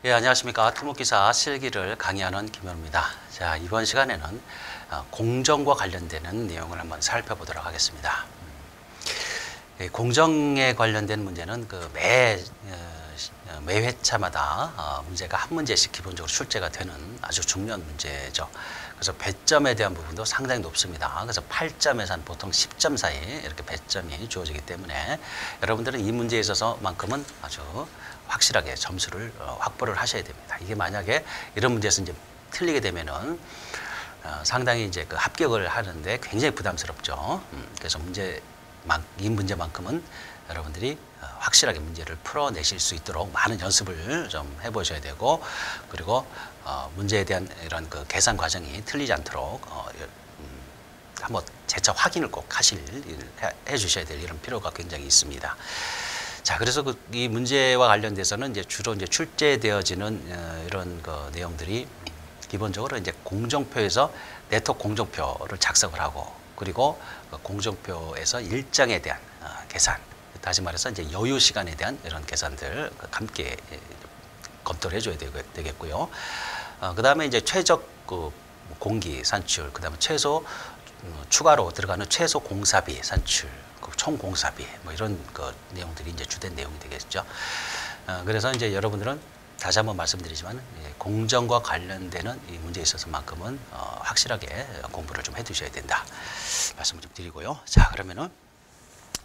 예, 안녕하십니까. 토목기사 실기를 강의하는 김현우입니다. 자, 이번 시간에는 공정과 관련되는 내용을 한번 살펴보도록 하겠습니다. 공정에 관련된 문제는 매 회차마다 문제가 한 문제씩 기본적으로 출제가 되는 아주 중요한 문제죠. 그래서 배점에 대한 부분도 상당히 높습니다. 그래서 8점에서 한 보통 10점 사이 이렇게 배점이 주어지기 때문에 여러분들은 이 문제에 있어서만큼은 아주 확실하게 점수를 확보를 하셔야 됩니다. 이게 만약에 이런 문제에서 이제 틀리게 되면은 상당히 이제 그 합격을 하는데 굉장히 부담스럽죠. 그래서 이 문제만큼은 여러분들이 확실하게 문제를 풀어내실 수 있도록 많은 연습을 좀 해보셔야 되고, 그리고 문제에 대한 이런 그 계산 과정이 틀리지 않도록 한번 재차 확인을 꼭 해주셔야 될 이런 필요가 굉장히 있습니다. 자, 그래서 이 문제와 관련돼서는 이제 주로 이제 출제되어지는 이런 그 내용들이 기본적으로 이제 공정표에서 네트워크 공정표를 작성을 하고, 그리고 그 공정표에서 일정에 대한 계산, 다시 말해서 이제 여유 시간에 대한 이런 계산들 함께 검토를 해줘야 되겠고요. 그 다음에 이제 최적 그 공기 산출, 그 다음에 추가로 들어가는 최소 공사비 산출, 총 공사비, 뭐 이런 그 내용들이 이제 주된 내용이 되겠죠. 그래서 이제 여러분들은 다시 한번 말씀드리지만 공정과 관련되는 이 문제에 있어서만큼은 확실하게 공부를 좀 해두셔야 된다 말씀을 좀 드리고요. 자, 그러면은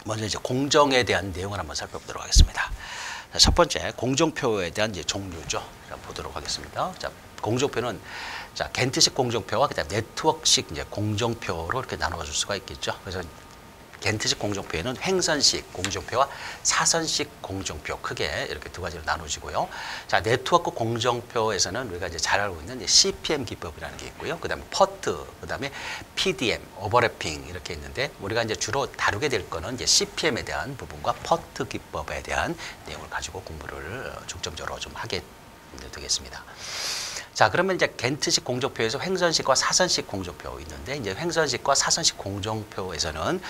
먼저 이제 공정에 대한 내용을 한번 살펴보도록 하겠습니다. 자, 첫 번째 공정표에 대한 이제 종류죠. 보도록 하겠습니다. 자, 공정표는 자 겐트식 공정표와 그다음 네트워크식 이제 공정표로 이렇게 나눠 줄 수가 있겠죠. 그래서 겐트식 공정표에는 횡선식 공정표와 사선식 공정표, 크게 이렇게 두 가지로 나눠지고요. 자, 네트워크 공정표에서는 우리가 이제 잘 알고 있는 CPM 기법이라는 게 있고요. 그다음에 퍼트, 그다음에 PDM, 오버래핑 이렇게 있는데, 우리가 이제 주로 다루게 될 거는 이제 CPM에 대한 부분과 퍼트 기법에 대한 내용을 가지고 공부를 중점적으로 좀 하게 되겠습니다. 자, 그러면 이제 겐트식 공정표에서 횡선식과 사선식 공정표 있는데, 이제 횡선식과 사선식 공정표에서는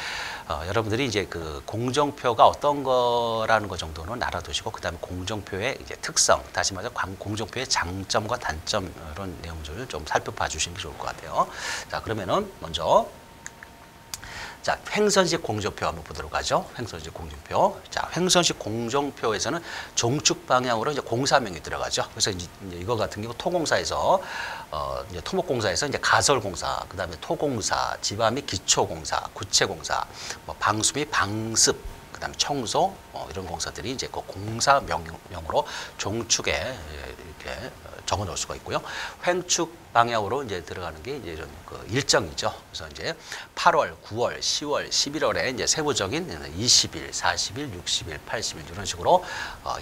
여러분들이 이제 그 공정표가 어떤 거라는 거 정도는 알아두시고, 그다음에 공정표의 이제 특성, 다시 말해서 공정표의 장점과 단점 이런 내용들을 좀 살펴봐 주시는 게 좋을 것 같아요. 자, 그러면은 먼저 자, 횡선식 공정표 한번 보도록 하죠. 횡선식 공정표. 자, 횡선식 공정표에서는 종축 방향으로 이제 공사명이 들어가죠. 그래서 이제 이거 같은 경우 토공사에서 이제 토목공사에서 이제 가설공사, 그다음에 토공사, 지바 및 기초공사, 구체공사, 뭐 방수 및 방습, 그다음에 청소 이런 공사들이 이제 그 공사명으로 종축에 이렇게 적어 놓을 수가 있고요. 횡축 방향으로 이제 들어가는 게 이제 이런 그 일정이죠. 그래서 이제 8월, 9월, 10월, 11월에 이제 세부적인 20일, 40일, 60일, 80일 이런 식으로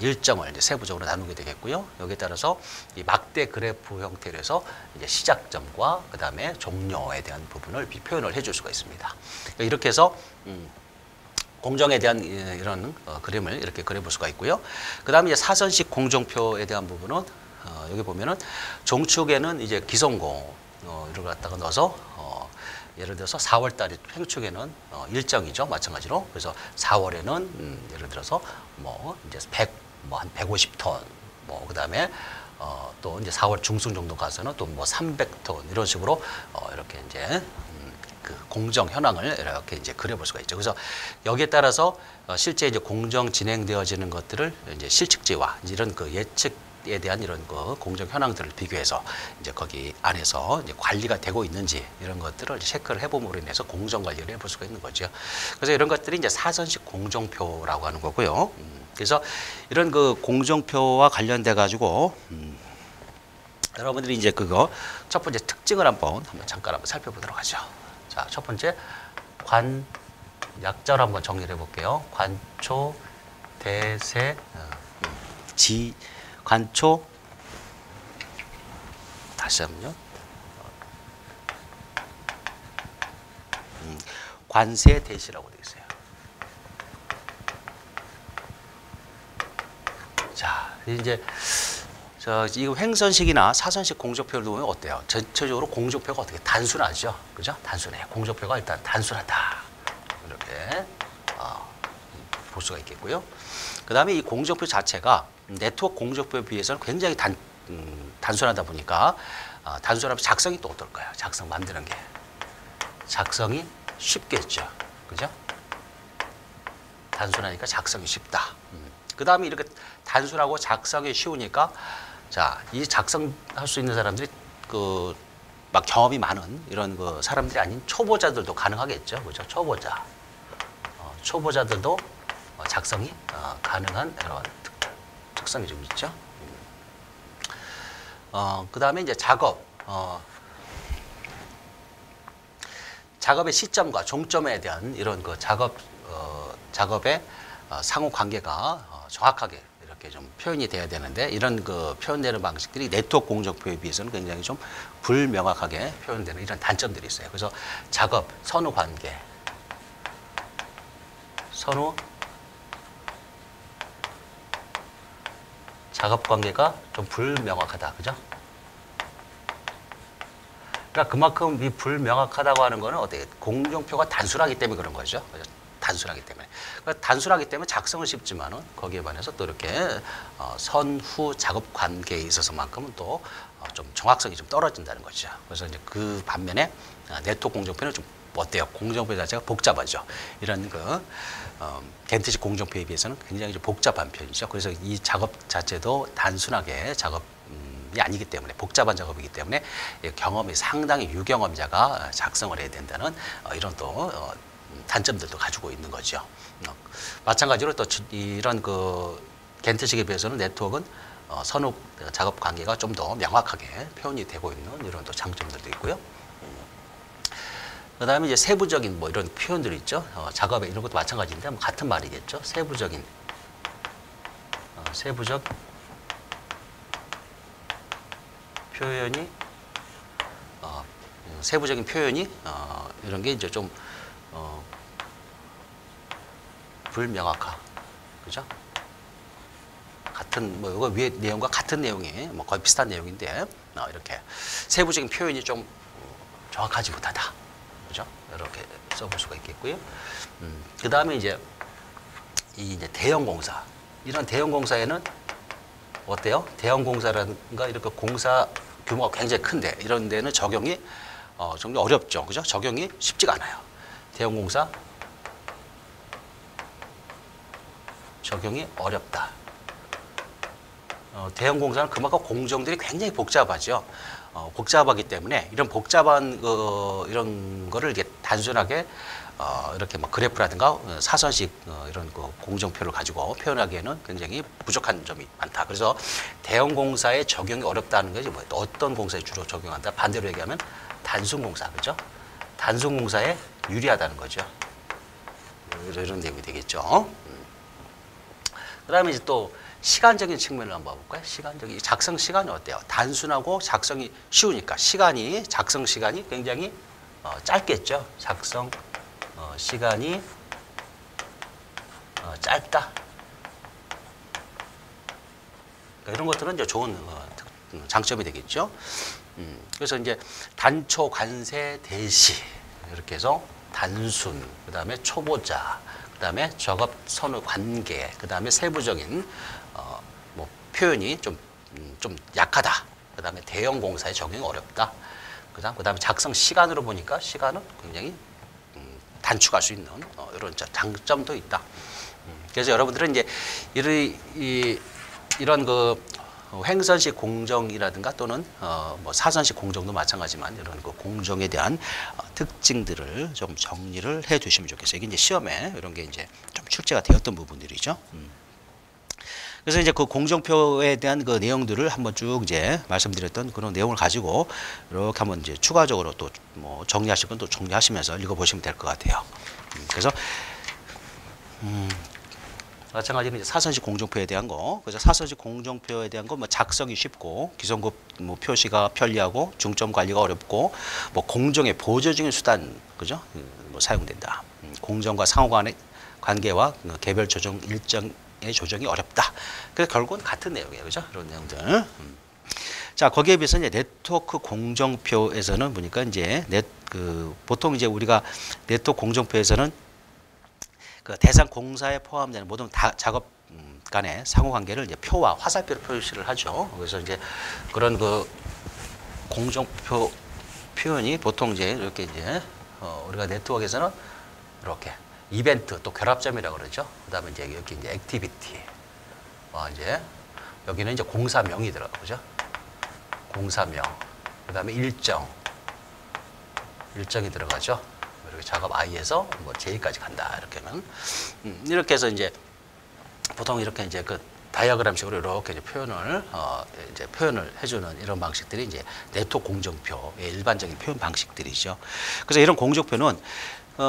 일정을 이제 세부적으로 나누게 되겠고요. 여기에 따라서 이 막대 그래프 형태로 해서 이제 시작점과 그다음에 종료에 대한 부분을 표현을 해줄 수가 있습니다. 이렇게 해서 공정에 대한 이런 그림을 이렇게 그려볼 수가 있고요. 그 다음에 이제 사선식 공정표에 대한 부분은 여기 보면은 종축에는 이제 기성공을 갖다가 넣어서 예를 들어서 4월 달에 횡축에는 일정이죠, 마찬가지로. 그래서 4월에는 예를 들어서 뭐 이제 한 150톤, 뭐 그다음에 또 이제 4월 중순 정도 가서는 또 뭐 300톤 이런 식으로 이렇게 이제 그 공정 현황을 이렇게 이제 그려볼 수가 있죠. 그래서 여기에 따라서 실제 이제 공정 진행되어지는 것들을 이제 실측지와 이런 그 예측에 대한 이런 그 공정 현황들을 비교해서 이제 거기 안에서 이제 관리가 되고 있는지 이런 것들을 체크를 해봄으로 인해서 공정 관리를 해볼 수가 있는 거죠. 그래서 이런 것들이 이제 사선식 공정표라고 하는 거고요. 그래서 이런 그 공정표와 관련돼 가지고 여러분들이 이제 그거 첫 번째 특징을 한번 잠깐 살펴보도록 하죠. 자, 첫 번째 약자로 한번 정리를 해볼게요. 관초, 대세, 관초, 다시 한번요. 관세, 대시라고 되어 있어요. 자, 이제 이 횡선식이나 사선식 공정표를 보면 어때요? 전체적으로 공정표가 어떻게 단순하죠? 그죠? 단순해요. 공정표가 일단 단순하다. 이렇게 볼 수가 있겠고요. 그다음에 이 공정표 자체가 네트워크 공정표에 비해서는 굉장히 단순하다 보니까 단순하면 작성이 또 어떨까요? 작성 만드는 게 작성이 쉽겠죠, 그죠? 단순하니까 작성이 쉽다. 그다음에 이렇게 단순하고 작성이 쉬우니까 자, 이 작성할 수 있는 사람들이 막 경험이 많은 이런 사람들이 아닌 초보자들도 가능하겠죠, 그죠? 초보자들도 작성이 가능한 이런 특성이 좀 있죠. 그다음에 이제 작업의 시점과 종점에 대한 이런 작업의 상호 관계가 정확하게 이렇게 좀 표현이 돼야 되는데 이런 표현되는 방식들이 네트워크 공정표에 비해서는 굉장히 좀 불명확하게 표현되는 이런 단점들이 있어요. 그래서 작업 선후 관계, 작업 관계가 좀 불명확하다, 그죠? 그러니까 그만큼 이 불명확하다고 하는 거는 어떻게 공정표가 단순하기 때문에 그런 거죠. 단순하기 때문에. 그러니까 단순하기 때문에 작성은 쉽지만은 거기에 반해서 또 이렇게 선후 작업 관계에 있어서만큼은 또 좀 정확성이 좀 떨어진다는 거죠. 그래서 이제 그 반면에 네트워크 공정표는 좀 어때요? 공정표 자체가 복잡하죠. 이런 겐트식 공정표에 비해서는 굉장히 좀 복잡한 편이죠. 그래서 이 작업 자체도 단순하게 작업이 아니기 때문에 복잡한 작업이기 때문에 경험이 상당히 유경험자가 작성을 해야 된다는 이런 또 단점들도 가지고 있는 거죠. 마찬가지로 또 이런 겐트식에 비해서는 네트워크는 선후 작업 관계가 좀 더 명확하게 표현이 되고 있는 이런 또 장점들도 있고요. 그다음에 이제 세부적인 뭐 이런 표현들이 있죠. 작업에 이런 것도 마찬가지인데 뭐 같은 말이겠죠. 세부적 표현이 세부적인 표현이 이런 게 이제 좀 불명확하, 그죠? 같은 뭐 이거 위에 내용과 같은 내용이 뭐 거의 비슷한 내용인데 이렇게 세부적인 표현이 좀 정확하지 못하다, 그죠? 이렇게 써볼 수가 있겠고요. 그 다음에 이제 이제 대형 공사, 이런 대형 공사에는 어때요? 대형 공사라든가 이렇게 공사 규모가 굉장히 큰데 이런 데는 적용이 좀 어렵죠, 그죠? 적용이 쉽지가 않아요. 대형 공사 적용이 어렵다. 대형 공사는 그만큼 공정들이 굉장히 복잡하죠. 복잡하기 때문에 이런 복잡한 이런 거를 이게 단순하게 이렇게 뭐 그래프라든가 사선식 이런 공정표를 가지고 표현하기에는 굉장히 부족한 점이 많다. 그래서 대형 공사에 적용이 어렵다는 것이 뭐 어떤 공사에 주로 적용한다? 반대로 얘기하면 단순 공사, 그죠? 단순 공사에 유리하다는 거죠. 이런 내용이 되겠죠. 그다음에 이제 또 시간적인 측면을 한번 봐볼까요? 시간적인 작성 시간이 어때요? 단순하고 작성이 쉬우니까 작성 시간이 굉장히 짧겠죠. 작성 시간이 짧다. 그러니까 이런 것들은 이제 좋은 장점이 되겠죠. 그래서 이제 단초, 관세, 대시 이렇게 해서 단순, 그다음에 초보자, 그다음에 작업 선후 관계, 그다음에 세부적인 뭐 표현이 좀 약하다. 그다음에 대형 공사에 적용이 어렵다. 그다음에 작성 시간으로 보니까 시간은 굉장히 단축할 수 있는 이런 장점도 있다. 그래서 여러분들은 이제 이런 횡선식 공정이라든가 또는 뭐 사선식 공정도 마찬가지지만 이런 공정에 대한 특징들을 좀 정리를 해 두시면 좋겠어요. 이게 이제 시험에 이런 게 이제 좀 출제가 되었던 부분들이죠. 그래서 이제 그 공정표에 대한 그 내용들을 한번 쭉 이제 말씀드렸던 그런 내용을 가지고 이렇게 한번 이제 추가적으로 또 뭐 정리하실 건 또 정리하시면서 읽어보시면 될 것 같아요. 그래서 마찬가지로 이제 사선식 공정표에 대한 거, 그래서 사선식 공정표에 대한 거 뭐 작성이 쉽고 기성급 뭐 표시가 편리하고 중점 관리가 어렵고 뭐 공정의 보조적인 수단, 그죠? 뭐 사용된다. 공정과 상호 간의 관계와 개별 조정 일정의 조정이 어렵다. 그래서 결국은 같은 내용이에요, 그죠? 이런 내용들. 자, 거기에 비해서 이제 네트워크 공정표에서는 보니까 이제 보통 이제 우리가 네트워크 공정표에서는 그 대상 공사에 포함되는 모든 작업 간의 상호관계를 이제 표와 화살표로 표시를 하죠. 그래서 이제 그런 그 공정표 표현이 보통 이제 이렇게 이제 우리가 네트워크에서는 이렇게 이벤트 또 결합점이라고 그러죠. 그다음에 이제 여기 이제 액티비티, 이제 여기는 이제 공사명이 들어가죠. 공사명. 그다음에 일정이 들어가죠. 이렇게 작업 I에서 뭐 J까지 간다 이렇게는 이렇게 해서 이제 보통 이렇게 이제 그 다이어그램식으로 이렇게 이제 표현을 해주는 이런 방식들이 이제 네트워크 공정표의 일반적인 표현 방식들이죠. 그래서 이런 공정표는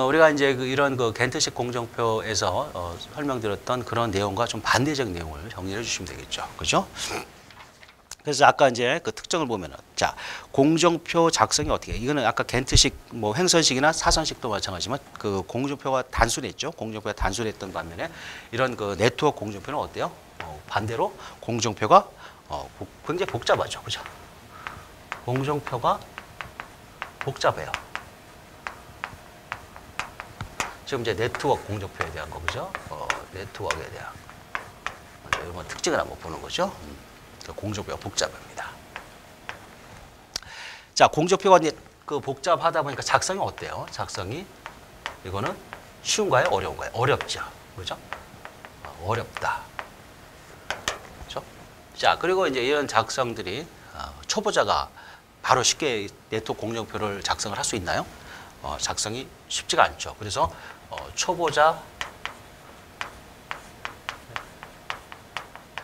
우리가 이제 이런 그 겐트식 공정표에서 설명드렸던 그런 내용과 좀 반대적인 내용을 정리해 주시면 되겠죠. 그죠? 그래서 아까 이제 그 특징을 보면은, 자, 공정표 작성이 어떻게 해? 이거는 아까 겐트식 뭐 횡선식이나 사선식도 마찬가지지만 그 공정표가 단순했죠. 공정표가 단순했던 반면에 이런 그 네트워크 공정표는 어때요? 반대로 공정표가 굉장히 복잡하죠. 그죠? 공정표가 복잡해요. 지금 이제 네트워크 공정표에 대한 거, 그죠? 네트워크에 대한 이런 특징을 한번 보는 거죠. 공정표가 복잡합니다. 자, 공정표가 이제 그 복잡하다 보니까 작성이 어때요? 작성이 이거는 쉬운가요? 어려운가요? 어렵죠. 그죠? 어렵다. 그죠? 자, 그리고 이제 이런 작성들이 초보자가 바로 쉽게 네트워크 공정표를 작성을 할 수 있나요? 작성이 쉽지가 않죠. 그래서 초보자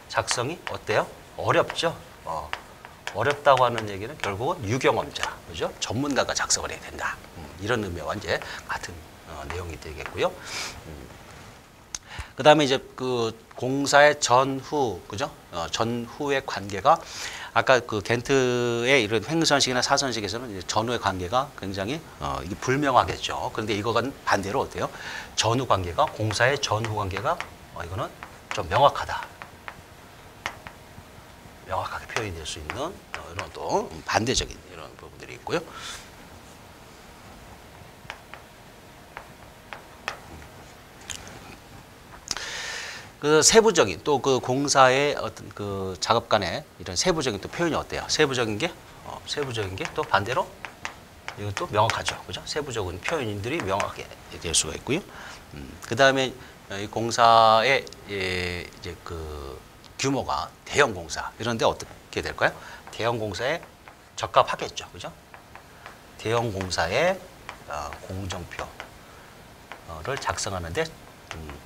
작성이 어때요? 어렵죠. 어렵다고 하는 얘기는 결국은 유경험자, 그죠? 전문가가 작성을 해야 된다. 이런 의미와 이제 같은 내용이 되겠고요. 그 다음에 이제 그 공사의 전후, 그죠? 전후의 관계가 아까 그 겐트의 이런 횡선식이나 사선식에서는 이제 전후의 관계가 굉장히 이게 불명하겠죠. 그런데 이거는 반대로 어때요? 전후 관계가, 공사의 전후 관계가 이거는 좀 명확하다. 명확하게 표현이 될 수 있는 이런 또 반대적인 이런 부분들이 있고요. 그 세부적인 또 그 공사의 어떤 그 작업 간의 이런 세부적인 또 표현이 어때요? 세부적인 게 또 반대로 이것도 명확하죠. 그죠? 세부적인 표현들이 명확하게 될 수가 있고요. 그 다음에 이 공사의 이제 그 규모가 대형 공사 이런데 어떻게 될까요? 대형 공사에 적합하겠죠, 그죠? 대형 공사의 공정표를 작성하는데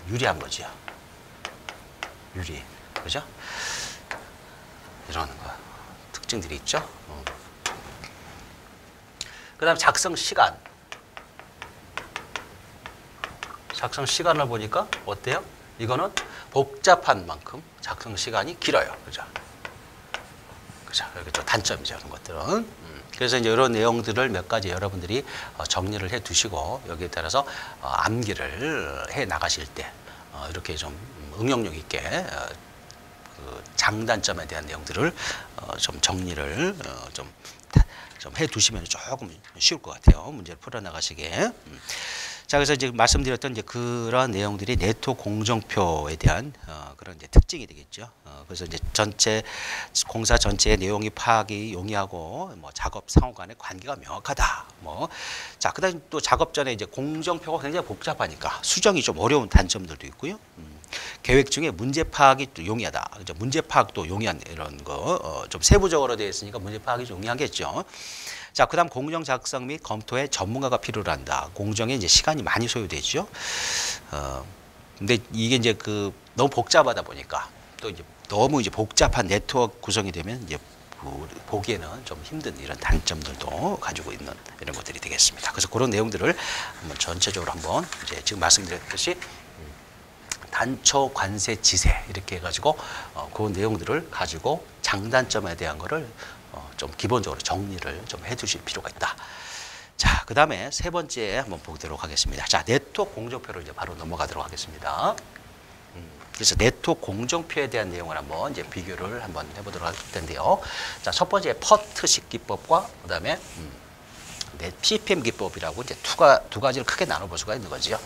유리한 거죠. 유리, 그죠? 이런 특징들이 있죠. 그다음 작성 시간. 작성 시간을 보니까 어때요? 이거는 복잡한 만큼 작성 시간이 길어요. 그죠? 그죠? 이렇게 또 단점이죠. 이런 것들은. 그래서 이제 이런 내용들을 몇 가지 여러분들이 정리를 해 두시고 여기에 따라서 암기를 해 나가실 때 이렇게 좀 응용력 있게 그 장단점에 대한 내용들을 좀 정리를 좀 해두시면 조금 쉬울 것 같아요. 문제를 풀어나가시게. 자, 그래서 이제 말씀드렸던 이제 그런 내용들이 네트워크 공정표에 대한 그런 이제 특징이 되겠죠. 그래서 이제 전체 공사 전체의 내용이 파악이 용이하고 뭐 작업 상호 간의 관계가 명확하다. 자, 그다음 또 작업 전에 이제 공정표가 굉장히 복잡하니까 수정이 좀 어려운 단점들도 있고요. 계획 중에 문제 파악이 또 용이하다. 그죠? 문제 파악도 용이한 이런 거 좀 세부적으로 되어 있으니까 문제 파악이 용이하겠죠. 자, 그다음 공정 작성 및 검토에 전문가가 필요로 한다. 공정에 이제 시간이 많이 소요되죠. 근데 이게 이제 그 너무 복잡하다 보니까 또 이제 너무 이제 복잡한 네트워크 구성이 되면 이제 보기에는 좀 힘든 이런 단점들도 가지고 있는 이런 것들이 되겠습니다. 그래서 그런 내용들을 한번 전체적으로 한번 이제 지금 말씀드렸듯이 단초, 관세, 지세 이렇게 해가지고 그 내용들을 가지고 장단점에 대한 거를 좀 기본적으로 정리를 좀 해두실 필요가 있다. 자, 그 다음에 세 번째 한번 보도록 하겠습니다. 자, 네트워크 공정표를 이제 바로 넘어가도록 하겠습니다. 그래서 네트워크 공정표에 대한 내용을 한번 이제 비교를 한번 해보도록 할 텐데요. 자, 첫 번째 퍼트식 기법과 그 다음에 PPM 기법이라고 이제 두 가지를 크게 나눠볼 수가 있는 거지요.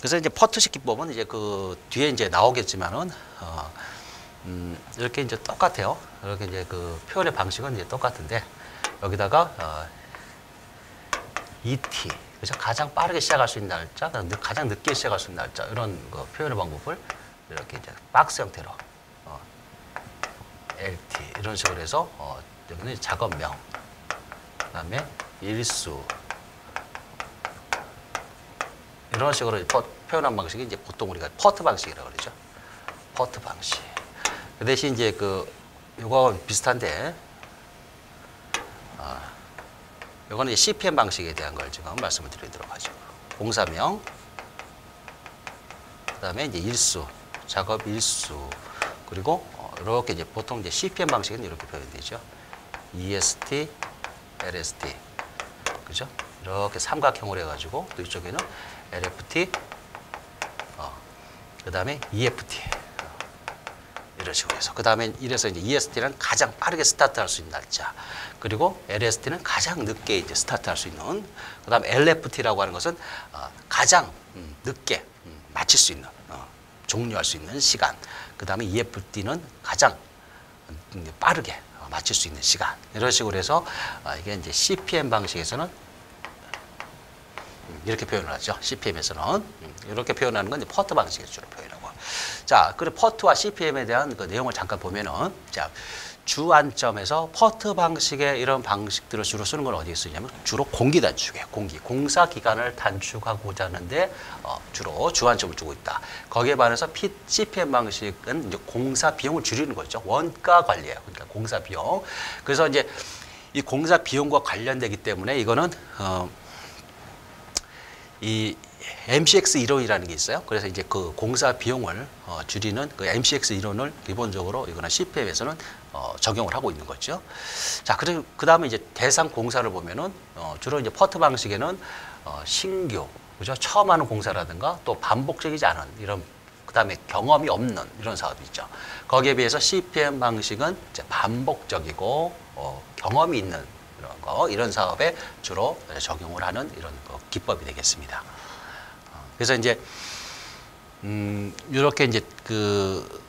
그래서 이제 퍼트식 기법은 이제 그 뒤에 이제 나오겠지만은 이렇게 이제 똑같아요. 이렇게 이제 그 표현의 방식은 이제 똑같은데 여기다가 ET, 그죠? 가장 빠르게 시작할 수 있는 날짜, 가장 늦게 시작할 수 있는 날짜, 이런 그 표현의 방법을 이렇게 이제 박스 형태로 LT 이런 식으로 해서 여기는 작업명, 그다음에 일수 이런 식으로 표현한 방식이 이제 보통 우리가 퍼트 방식이라고 그러죠. 퍼트 방식. 그 대신 이제 요거 비슷한데, 요거는 이제 CPM 방식에 대한 걸 지금 말씀을 드리도록 하죠. 공사명, 그 다음에 이제 일수, 작업 일수, 그리고 이렇게 이제 보통 이제 CPM 방식은 이렇게 표현되죠. EST, LST, 그죠? 이렇게 삼각형으로 해가지고 또 이쪽에는 LFT, 그 다음에 EFT. 이런 식으로 해서 그 다음에 이래서 이제 EST는 가장 빠르게 스타트할 수 있는 날짜, 그리고 LST는 가장 늦게 이제 스타트할 수 있는, 그 다음에 LFT라고 하는 것은 가장 늦게 마칠 수 있는, 종료할 수 있는 시간, 그 다음에 EFT는 가장 빠르게 마칠 수 있는 시간, 이런 식으로 해서 이게 이제 CPM 방식에서는 이렇게 표현을 하죠. CPM에서는 이렇게 표현하는 건 이제 퍼트 방식에서 주로 표현하고. 자, 그리고 퍼트와 CPM에 대한 그 내용을 잠깐 보면은, 자, 주안점에서 퍼트 방식의 이런 방식들을 주로 쓰는 건 어디에 쓰냐면 주로 공기 단축에, 공사 기간을 단축하고자 하는데 주로 주안점을 두고 있다. 거기에 반해서 CPM 방식은 이제 공사 비용을 줄이는 거죠. 원가 관리예요. 그러니까 공사 비용. 그래서 이제 이 공사 비용과 관련되기 때문에 이거는 이 MCX 이론이라는 게 있어요. 그래서 이제 그 공사 비용을 줄이는 그 MCX 이론을 기본적으로 이거는 CPM에서는 적용을 하고 있는 거죠. 자, 그리고 그 다음에 이제 대상 공사를 보면은 주로 이제 퍼트 방식에는 신규, 그죠? 처음 하는 공사라든가 또 반복적이지 않은 이런, 그 다음에 경험이 없는 이런 사업이 있죠. 거기에 비해서 CPM 방식은 이제 반복적이고 경험이 있는 이런 사업에 주로 적용을 하는 이런 기법이 되겠습니다. 그래서 이제 이렇게 이제 그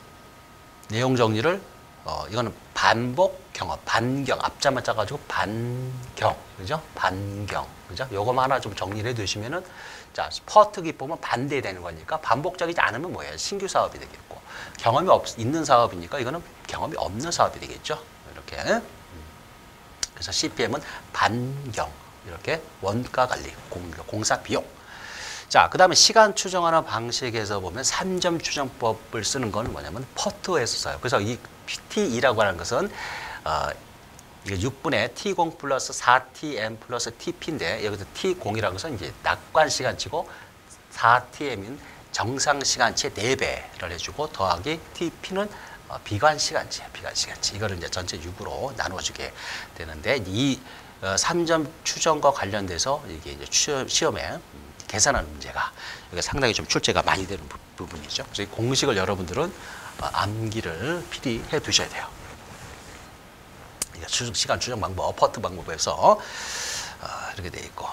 내용 정리를 이거는 반복 경험, 반경, 앞자만 짜가지고 반경, 그죠? 반경, 그죠? 요거만 하나 좀 정리를 해두시면은, 자, 퍼트 기법은 반대되는 거니까 반복적이지 않으면 뭐예요? 신규 사업이 되겠고, 경험이 있는 사업이니까 이거는 경험이 없는 사업이 되겠죠. 이렇게. 그래서 CPM은 반경, 이렇게 원가 관리, 공사 비용. 자, 그 다음에 시간 추정하는 방식에서 보면 3점 추정법을 쓰는 건 뭐냐면 퍼트에서 써요. 그래서 이 T2라고 하는 것은 이게 6분의 T0 플러스 4TM 플러스 TP인데, 여기서 T0이라는 것은 이제 낙관 시간치고 4TM인 정상 시간치의 4배를 해주고, 더하기 TP는 비관 시간치예요. 비관 시간치. 이거를 이제 전체 6으로 나누어주게 되는데, 이 3점 추정과 관련돼서 이게 이제 시험에 계산하는 문제가 이게 상당히 좀 출제가 많이 되는 부분이죠. 그래서 이 공식을 여러분들은 암기를 필히 해 두셔야 돼요. 시간 추정 방법, 퍼트 방법에서 이렇게 돼 있고,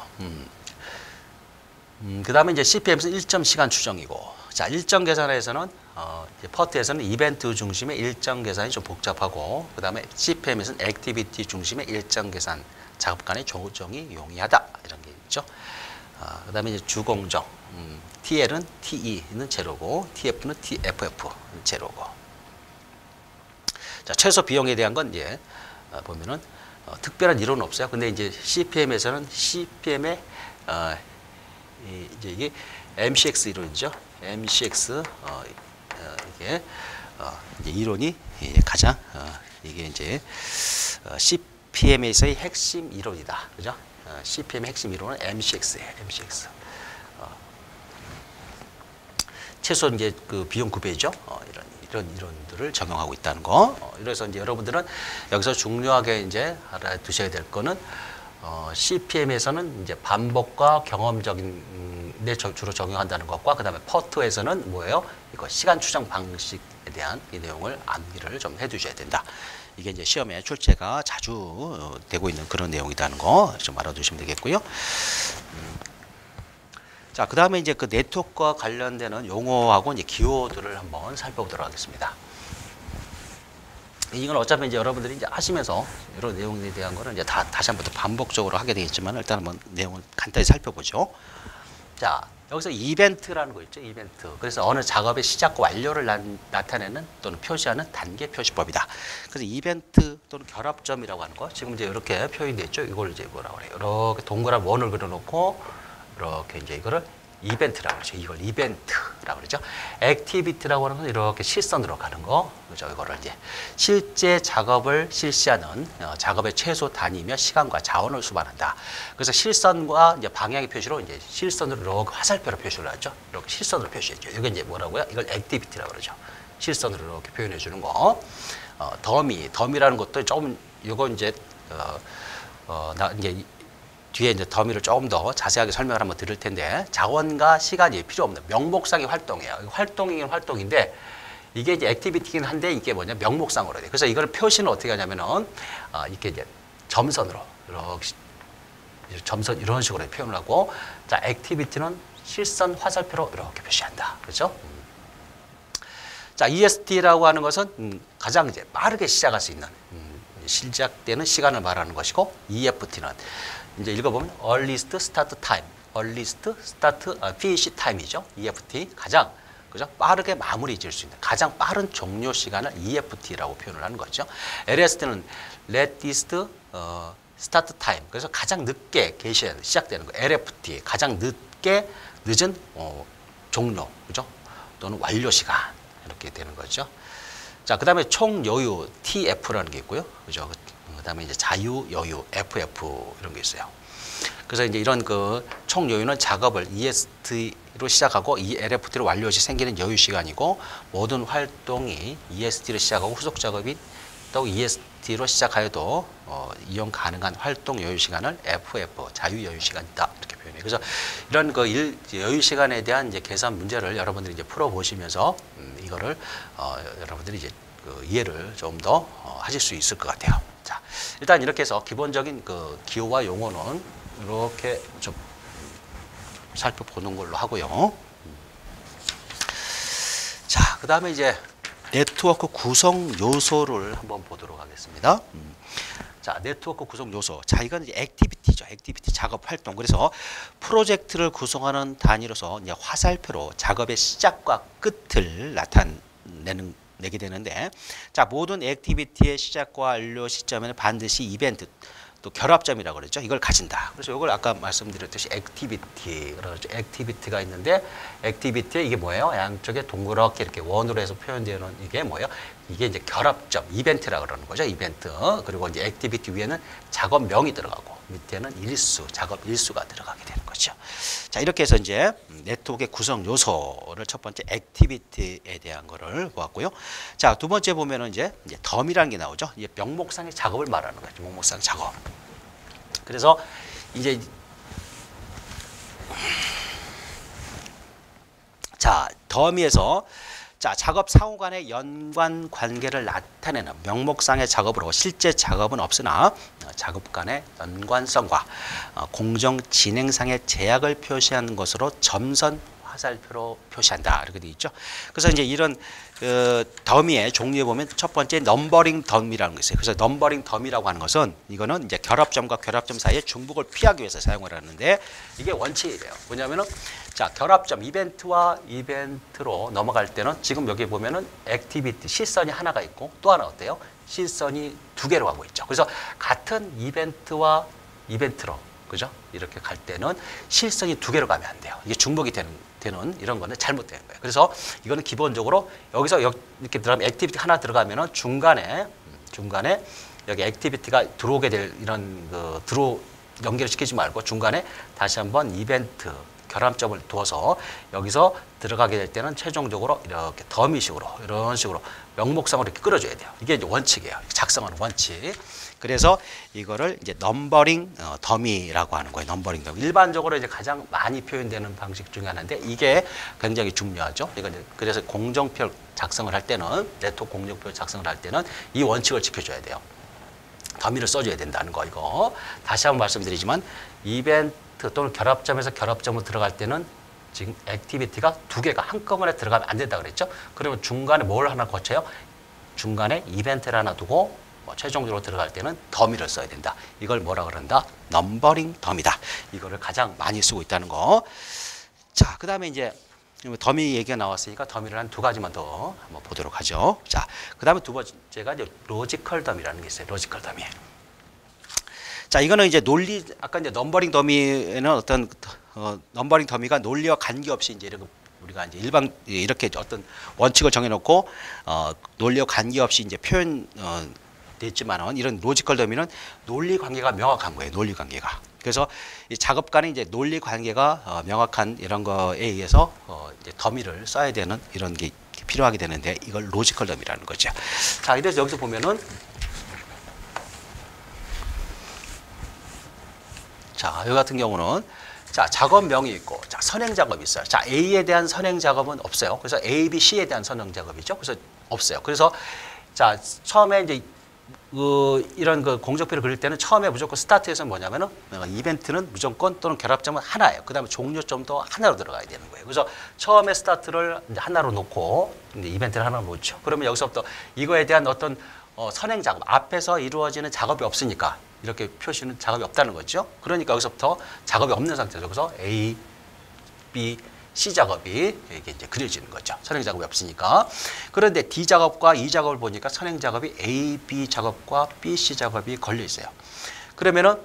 그 다음에 이제 CPM에서는 일점 시간 추정이고, 자, 일정 계산에서는 퍼트에서는 이벤트 중심의 일정 계산이 좀 복잡하고, 그 다음에 CPM에서는 액티비티 중심의 일정 계산, 작업 간의 조정이 용이하다, 이런 게 있죠. 그 다음에 이제 주공정, TL은 TE는 제로고, TF는 TFF 제로고. 자, 최소 비용에 대한 건 이제 보면은 특별한 이론은 없어요. 근데 이제 CPM에서는 CPM의 이제 이게 MCX 이론이죠. MCX 이게 이제 이론이 가장 이게 이제 CPM에서의 핵심 이론이다, 그죠? CPM의 핵심 이론은 MCX예요. MCX. 최소 이제 그 비용 구배죠. 이런 이론들을 적용하고 있다는 거. 그래서 이제 여러분들은 여기서 중요하게 이제 알아두셔야 될 거는 CPM에서는 이제 반복과 경험적인 데 주로 적용한다는 것과, 그다음에 퍼트에서는 뭐예요? 이거 시간 추정 방식에 대한 이 내용을 암기를 좀 해두셔야 된다. 이게 이제 시험에 출제가 자주 되고 있는 그런 내용이라는 거 좀 알아두시면 되겠고요. 자, 그 다음에 이제 그 네트워크와 관련되는 용어하고 이제 기호들을 한번 살펴보도록 하겠습니다. 이건 어차피 이제 여러분들이 이제 하시면서 이런 내용에 대한 거는 이제 다시 한번 또 반복적으로 하게 되겠지만 일단 한번 내용을 간단히 살펴보죠. 자, 여기서 이벤트라는 거 있죠. 이벤트. 그래서 어느 작업의 시작과 완료를 나타내는 또는 표시하는 단계 표시법이다. 그래서 이벤트 또는 결합점이라고 하는 거 지금 이제 이렇게 표현되어 있죠. 이걸 이제 뭐라고 그래요? 이렇게 동그란 원을 그려놓고 이렇게 이제 이거를 이벤트라고 그러죠. 이걸 이벤트라고 그러죠. 액티비티라고 하는 건 이렇게 실선으로 가는 거. 그죠. 이거를 이제 실제 작업을 실시하는 작업의 최소 단위며 시간과 자원을 수반한다. 그래서 실선과 이제 방향의 표시로 이제 실선으로 이렇게 화살표로 표시를 하죠. 이렇게 실선으로 표시했죠. 이게 이제 뭐라고요? 이걸 액티비티라고 그러죠. 실선으로 이렇게 표현해 주는 거. 더미라는 것도 조금 이거 이제 이제 뒤에 이제 더미를 조금 더 자세하게 설명을 한번 드릴 텐데 자원과 시간이 필요 없는 명목상의 활동이에요. 활동이긴 활동인데 이게 이제 액티비티긴 한데 이게 뭐냐 명목상으로 돼. 그래서 이걸 표시는 어떻게 하냐면은 이렇게 이제 점선으로 이렇게 점선 이런 식으로 표현을 하고 자 액티비티는 실선 화살표로 이렇게 표시한다. 그렇죠? 자 EST라고 하는 것은 가장 이제 빠르게 시작할 수 있는 시작되는 시간을 말하는 것이고 EFT는 이제 읽어보면 earliest start time, earliest start finish time이죠. EFT 가장 그죠? 빠르게 마무리 지을 수 있는 가장 빠른 종료 시간을 EFT라고 표현을 하는 거죠. LST는 latest start time 그래서 가장 늦게 개시하는 시작되는 거. LFT 가장 늦게 늦은 종료 그죠? 또는 완료 시간 이렇게 되는 거죠. 자, 그다음에 총 여유 TF라는 게 있고요. 그죠? 그다음에 이제 자유 여유 FF 이런 게 있어요. 그래서 이제 이런 그 총 여유는 작업을 EST로 시작하고 LFT로 완료 시 생기는 여유 시간이고 모든 활동이 EST로 시작하고 후속 작업이 또 EST로 시작하여도 이용 가능한 활동 여유 시간을 FF 자유 여유 시간이다 이렇게 표현해요. 그래서 이런 그 여유 시간에 대한 이제 계산 문제를 여러분들이 이제 풀어 보시면서 이거를 여러분들이 이제 그 이해를 좀 더 하실 수 있을 것 같아요. 자, 일단 이렇게 해서 기본적인 그 기호와 용어는 이렇게 좀 살펴보는 걸로 하고요. 자, 그 다음에 이제 네트워크 구성 요소를 한번 보도록 하겠습니다. 자, 네트워크 구성 요소. 자, 이건 이제 액티비티죠. 액티비티 작업 활동. 그래서 프로젝트를 구성하는 단위로서 이제 화살표로 작업의 시작과 끝을 내게 되는데, 자, 모든 액티비티의 시작과 완료 시점에는 반드시 이벤트 또 결합점이라고 그랬죠. 이걸 가진다. 그래서 이걸 아까 말씀드렸듯이 액티비티, 그렇죠. 액티비티가 있는데 액티비티에 이게 뭐예요? 양쪽에 동그랗게 이렇게 원으로 해서 표현되는 이게 뭐예요? 이게 이제 결합점, 이벤트라고 그러는 거죠. 이벤트. 그리고 이제 액티비티 위에는 작업명이 들어가고 밑에는 일수, 작업 일수가 들어가게 되는 거죠. 자, 이렇게 해서 이제 네트워크의 구성 요소를 첫 번째 액티비티에 대한 거를 보았고요. 자, 두 번째 보면은 이제 덤이라는 게 나오죠. 이게 명목상의 작업을 말하는 거죠. 명목상의 작업. 그래서 이제 자, 더미에서 자, 작업 상호 간의 연관 관계를 나타내는 명목상의 작업으로 실제 작업은 없으나 작업 간의 연관성과 공정 진행상의 제약을 표시하는 것으로 점선 화살표로 표시한다. 이렇게 되어 있죠. 그래서 이제 이런 더미의 종류에 보면 첫 번째 넘버링 덤이라는 게 있어요. 그래서 넘버링 덤이라고 하는 것은 이거는 이제 결합점과 결합점 사이의 중복을 피하기 위해서 사용을 하는데 이게 원칙이에요. 뭐냐면은 자, 결합점 이벤트와 이벤트로 넘어갈 때는 지금 여기 보면은 액티비티 실선이 하나가 있고 또 하나 어때요? 실선이 두 개로 가고 있죠. 그래서 같은 이벤트와 이벤트로 그죠? 이렇게 갈 때는 실선이 두 개로 가면 안 돼요. 이게 중복이 되는 이런 거는 잘못되는 거예요. 그래서 이거는 기본적으로 여기서 이렇게 들어가면 액티비티 하나 들어가면은 중간에 여기 액티비티가 들어오게 될 이런 연결을 시키지 말고 중간에 다시 한번 이벤트 결합점을 두어서 여기서 들어가게 될 때는 최종적으로 이렇게 더미식으로 이런 식으로 명목상으로 이렇게 끌어줘야 돼요. 이게 이제 원칙이에요. 작성하는 원칙. 그래서 이거를 이제 넘버링 더미라고 하는 거예요. 넘버링 더미. 일반적으로 이제 가장 많이 표현되는 방식 중에 하나인데 이게 굉장히 중요하죠. 그래서 공정표 작성을 할 때는 네트워크 공정표 작성을 할 때는 이 원칙을 지켜줘야 돼요. 더미를 써줘야 된다는 거 이거. 다시 한번 말씀드리지만 이벤트 또는 결합점에서 결합점으로 들어갈 때는 지금 액티비티가 두 개가 한꺼번에 들어가면 안 된다 그랬죠? 그러면 중간에 뭘 하나 거쳐요? 중간에 이벤트를 하나 두고 최종적으로 들어갈 때는 더미를 써야 된다. 이걸 뭐라 그런다? 넘버링 더미다. 이거를 가장 많이 쓰고 있다는 거. 자, 그 다음에 이제 더미 얘기가 나왔으니까 더미를 한 두 가지만 더 한번 보도록 하죠. 자, 그 다음에 두 번째가 이제 로지컬 더미라는 게 있어요. 로지컬 더미. 자, 이거는 이제 논리, 아까 이제 넘버링 더미에는 어떤 넘버링 더미가 논리와 관계없이 이제 이런 우리가 이제 일반 이렇게 어떤 원칙을 정해놓고 논리와 관계없이 이제 표현 됐지만은 이런 로지컬 더미는 논리 관계가 명확한 거예요. 논리 관계가. 그래서 이 작업 간에 이제 논리 관계가 명확한 이런 거에 의해서 이제 더미를 써야 되는 이런 게 필요하게 되는데 이걸 로지컬 더미라는 거죠. 자, 이래서 여기서 보면은 자, 여기 같은 경우는 자, 작업명이 있고 자, 선행 작업이 있어요. 자, A에 대한 선행 작업은 없어요. 그래서 A, B, C에 대한 선행 작업이죠. 그래서 없어요. 그래서 자, 처음에 이제 이런 그 공적표를 그릴 때는 처음에 무조건 스타트에서 뭐냐면은 이벤트는 무조건 또는 결합점은 하나예요. 그 다음에 종료점도 하나로 들어가야 되는 거예요. 그래서 처음에 스타트를 이제 하나로 놓고 이제 이벤트를 하나 놓죠. 그러면 여기서부터 이거에 대한 어떤 선행 작업, 앞에서 이루어지는 작업이 없으니까 이렇게 표시는 작업이 없다는 거죠. 그러니까 여기서부터 작업이 없는 상태에서 여기서 A, B, C 작업이 이게 이제 그려지는 거죠. 선행 작업이 없으니까. 그런데 D 작업과 E 작업을 보니까 선행 작업이 A, B 작업과 B, C 작업이 걸려 있어요. 그러면은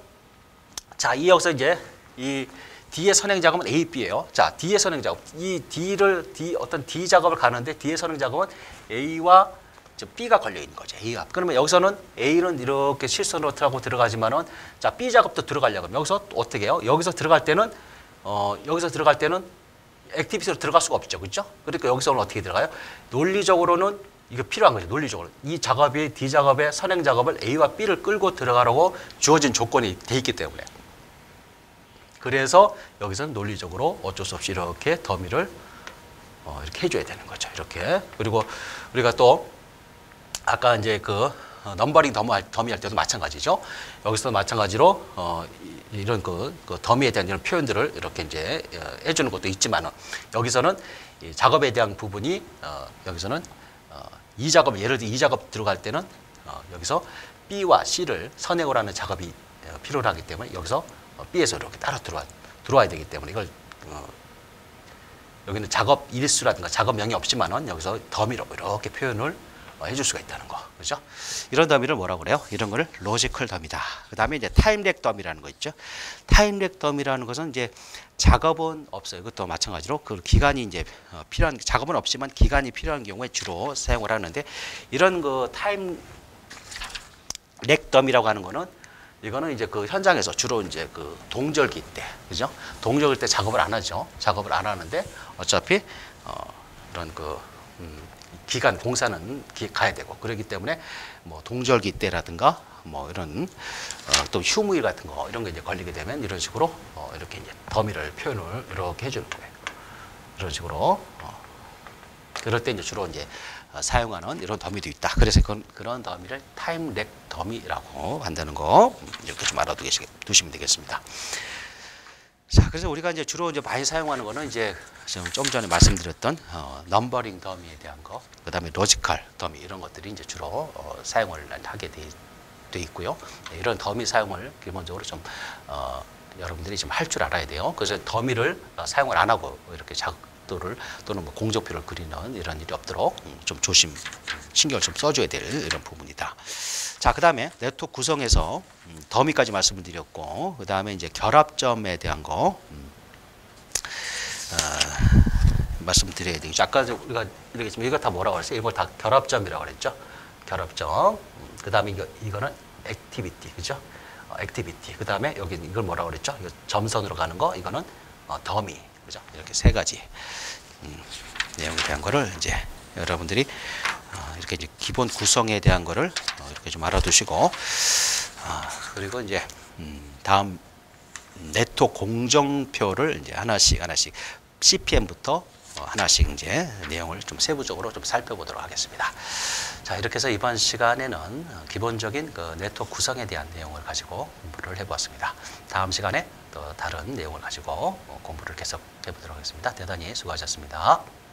자, 이 여기서 이제 이 D의 선행 작업은 A, B예요. 자, D의 선행 작업. 이 어떤 D 작업을 가는데 D의 선행 작업은 A와 B가 걸려 있는 거죠. A가. 그러면 여기서는 A는 이렇게 실선으로 하고 들어가지만은 자, B 작업도 들어가려고 하면 여기서 어떻게 해요? 여기서 들어갈 때는 액티비티로 들어갈 수가 없죠. 그렇죠? 그러니까 여기서는 어떻게 들어가요? 논리적으로는 이거 필요한 거죠. 논리적으로. 이 작업이 D 작업의 선행 작업을 A와 B를 끌고 들어가라고 주어진 조건이 돼 있기 때문에. 그래서 여기서는 논리적으로 어쩔 수 없이 이렇게 더미를 이렇게 해줘야 되는 거죠. 이렇게. 그리고 우리가 또 아까 이제 그 넘버링 더미 할 때도 마찬가지죠. 여기서도 마찬가지로 이런 그 더미에 대한 이런 표현들을 이렇게 이제 해주는 것도 있지만은 여기서는 이 작업에 대한 부분이 여기서는 이 작업 예를 들어 이 작업 들어갈 때는 여기서 B와 C를 선행을 하는 작업이 필요하기 때문에 여기서 B에서 이렇게 따로 들어와야 되기 때문에 이걸 여기는 작업 일수라든가 작업명이 없지만은 여기서 더미로 이렇게 표현을 해줄 수가 있다는 거. 그죠? 이런 더미를 뭐라고 그래요? 이런 거를 로지컬 더미다. 그 다음에 이제 타임렉 더미라는 거 있죠. 타임렉 더미라는 것은 이제 작업은 없어요. 그것도 마찬가지로 그 기간이 이제 필요한, 작업은 없지만 기간이 필요한 경우에 주로 사용을 하는데 이런 그 타임렉 더미라고 하는 거는 이거는 이제 그 현장에서 주로 이제 그 동절기 때, 그죠? 동절기 때 작업을 안 하죠. 작업을 안 하는데 어차피 이런 그 기간 공사는 가야 되고 그렇기 때문에 뭐 동절기 때라든가 뭐 이런 또 휴무일 같은 거 이런 게 이제 걸리게 되면 이런 식으로 이렇게 이제 더미를 표현을 이렇게 해주는 거예요. 이런 식으로 그럴 때 이제 주로 이제 사용하는 이런 더미도 있다. 그래서 그런 더미를 타임렉 더미라고 한다는 거 이렇게 좀 알아두시면 되겠습니다. 자, 그래서 우리가 이제 주로 이제 많이 사용하는 거는 이제 좀 전에 말씀드렸던 넘버링 더미에 대한 거, 그 다음에 로지컬 더미 이런 것들이 이제 주로 사용을 하게 돼 있고요. 이런 더미 사용을 기본적으로 좀 여러분들이 좀 할 줄 알아야 돼요. 그래서 더미를 사용을 안 하고 이렇게 작도를 또는 뭐 공조표를 그리는 이런 일이 없도록 좀 신경을 좀 써줘야 될 이런 부분이다. 자, 그 다음에 네트워크 구성에서 더미까지 말씀을 드렸고, 그 다음에 이제 결합점에 대한 거 말씀드려야 되겠죠. 아까 우리가 이렇게 이거 다 뭐라고 그랬어요? 이걸 다 결합점이라고 그랬죠. 결합점. 그 다음에 이거는 액티비티, 그죠? 액티비티. 그 다음에 여기 이걸 뭐라고 그랬죠? 이거 점선으로 가는 거, 이거는 더미, 그죠? 이렇게 세 가지 내용에 대한 거를 이제 여러분들이 이렇게 이제 기본 구성에 대한 거를 이렇게 좀 알아두시고, 그리고 이제 다음 네트워크 공정표를 이제 하나씩 CPM부터 하나씩 이제 내용을 좀 세부적으로 좀 살펴보도록 하겠습니다. 자, 이렇게 해서 이번 시간에는 기본적인 그 네트워크 구성에 대한 내용을 가지고 공부를 해보았습니다. 다음 시간에 또 다른 내용을 가지고 공부를 계속 해보도록 하겠습니다. 대단히 수고하셨습니다.